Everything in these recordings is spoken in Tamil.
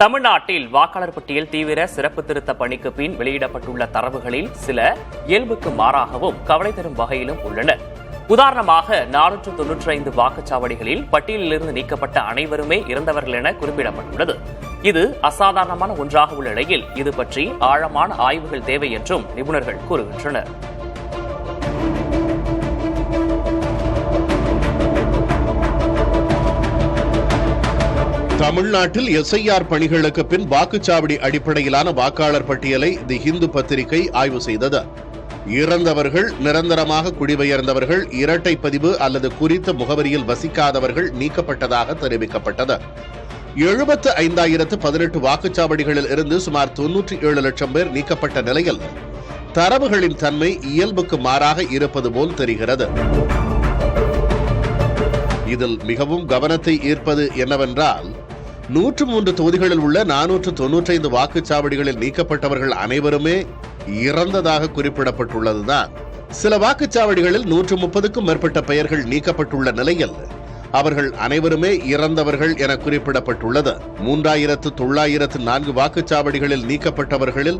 தமிழ்நாட்டில் வாக்காளர் பட்டியல் தீவிர சிறப்பு திருத்த பணிக்கு பின் வெளியிடப்பட்டுள்ள தரவுகளில் சில இயல்புக்கு மாறாகவும் கவலை தரும் வகையிலும் உள்ளன. உதாரணமாக 495 வாக்குச்சாவடிகளில் பட்டியலிலிருந்து நீக்கப்பட்ட அனைவருமே இறந்தவர்கள் என குறிப்பிடப்பட்டுள்ளது. இது அசாதாரணமான ஒன்றாக உள்ள நிலையில் இது பற்றி ஆழமான ஆய்வுகள் தேவை என்றும் நிபுணர்கள் கூறுகின்றனர். தமிழ்நாட்டில் எஸ்ஐஆர் பணிகளுக்கு பின் வாக்குச்சாவடி அடிப்படையிலான வாக்காளர் பட்டியலை தி ஹிந்து பத்திரிகை ஆய்வு செய்தது. இறந்தவர்கள், நிரந்தரமாக குடிபெயர்ந்தவர்கள், இரட்டை பதிவு அல்லது குறித்த முகவரியில் வசிக்காதவர்கள் நீக்கப்பட்டதாக தெரிவிக்கப்பட்டது. 75,018 வாக்குச்சாவடிகளில் இருந்து சுமார் 97 லட்சம் பேர் நீக்கப்பட்ட நிலையில் தரவுகளின் தன்மை இயல்புக்கு மாறாக இருப்பது போல் தெரிகிறது. இதில் மிகவும் கவனத்தை ஈர்ப்பது என்னவென்றால் 103 தொகுதிகளில் உள்ள 495 வாக்குச்சாவடிகளில் நீக்கப்பட்டவர்கள் அனைவருமே இறந்ததாக குறிப்பிடப்பட்டுள்ளதுதான். சில வாக்குச்சாவடிகளில் 130க்கும் மேற்பட்ட பெயர்கள் நீக்கப்பட்டுள்ள நிலையில் அவர்கள் அனைவருமே இறந்தவர்கள் என குறிப்பிடப்பட்டுள்ளது. 3,904 வாக்குச்சாவடிகளில் நீக்கப்பட்டவர்களில்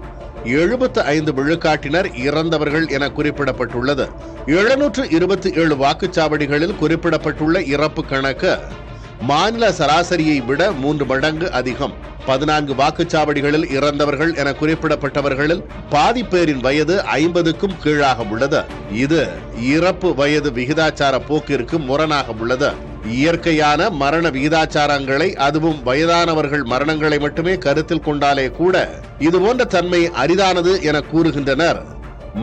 75 விழுக்காட்டினர் இறந்தவர்கள் என குறிப்பிடப்பட்டுள்ளது. 727 வாக்குச்சாவடிகளில் குறிப்பிடப்பட்டுள்ள இறப்பு கணக்கு மாநில சராசரியை விட 3 மடங்கு அதிகம். 14 வாக்குச்சாவடிகளில் இறந்தவர்கள் என குறிப்பிடப்பட்டவர்களில் பாதி பேரின் வயது 50க்கும் கீழாக உள்ளது. இது இறப்பு வயது விகிதாச்சார போக்கிற்கு முரணாக உள்ளது. இயற்கையான மரண விகிதாச்சாரங்களை, அதுவும் வயதானவர்கள் மரணங்களை மட்டுமே கருத்தில் கொண்டாலே கூட இதுபோன்ற தன்மை அரிதானது என கூறுகின்றனர்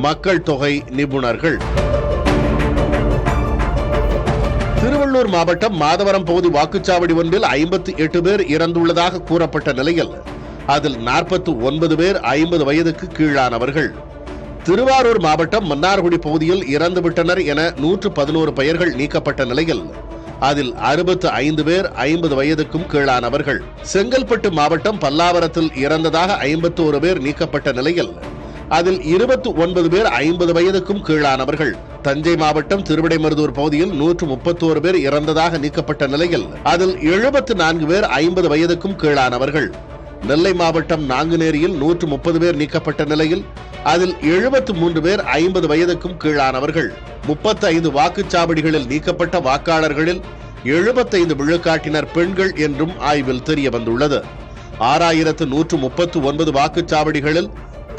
மக்கள் தொகை நிபுணர்கள். திருவள்ளூர் மாவட்டம் மாதவரம் பகுதி வாக்குச்சாவடி ஒன்றில் 58 பேர் இறந்துள்ளதாக கூறப்பட்ட நிலையில் அதில் 49 பேர் 50 வயதுக்கு கீழானவர்கள். திருவாரூர் மாவட்டம் மன்னார்குடி பகுதியில் இறந்துவிட்டனர் என 111 பெயர்கள் நீக்கப்பட்ட நிலையில் அதில் 65 பேர் 50 வயதுக்கும் கீழானவர்கள். செங்கல்பட்டு மாவட்டம் பல்லாவரத்தில் இறந்ததாக 51 பேர் நீக்கப்பட்ட நிலையில் அதில் 29 பேர் 50 வயதுக்கும் கீழானவர்கள். தஞ்சை மாவட்டம் திருவிடைமருதூர் பகுதியில் 131 பேர் இறந்ததாக நீக்கப்பட்ட நிலையில் அதில் 74 பேர் 50 வயதுக்கும் கீழானவர்கள். நெல்லை மாவட்டம் நாங்குநேரியில் 130 பேர் நீக்கப்பட்ட நிலையில் அதில் 73 பேர் 50 வயதுக்கும் கீழானவர்கள். 35 வாக்குச்சாவடிகளில் நீக்கப்பட்ட வாக்காளர்களில் 75 விழுக்காட்டினர் பெண்கள் என்றும் ஆய்வில் தெரிய வந்துள்ளது. 6,139 வாக்குச்சாவடிகளில்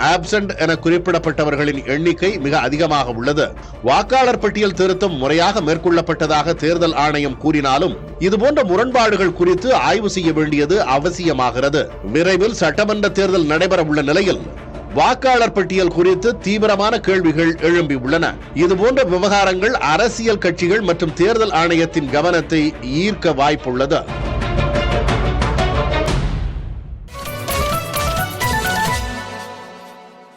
ஆப்சென்ட் என குறிப்பிடப்பட்டவர்களின் எண்ணிக்கை மிக அதிகமாக உள்ளது. வாக்காளர் பட்டியல் திருத்தம் முறையாக மேற்கொள்ளப்பட்டதாக தேர்தல் ஆணையம் கூறினாலும் இதுபோன்ற முரண்பாடுகள் குறித்து ஆய்வு செய்ய வேண்டியது அவசியமாகிறது. விரைவில் சட்டமன்ற தேர்தல் நடைபெற உள்ள நிலையில் வாக்காளர் பட்டியல் குறித்து தீவிரமான கேள்விகள் எழும்பியுள்ளன. இதுபோன்ற விவகாரங்கள் அரசியல் கட்சிகள் மற்றும் தேர்தல் ஆணையத்தின் கவனத்தை ஈர்க்க வாய்ப்புள்ளது.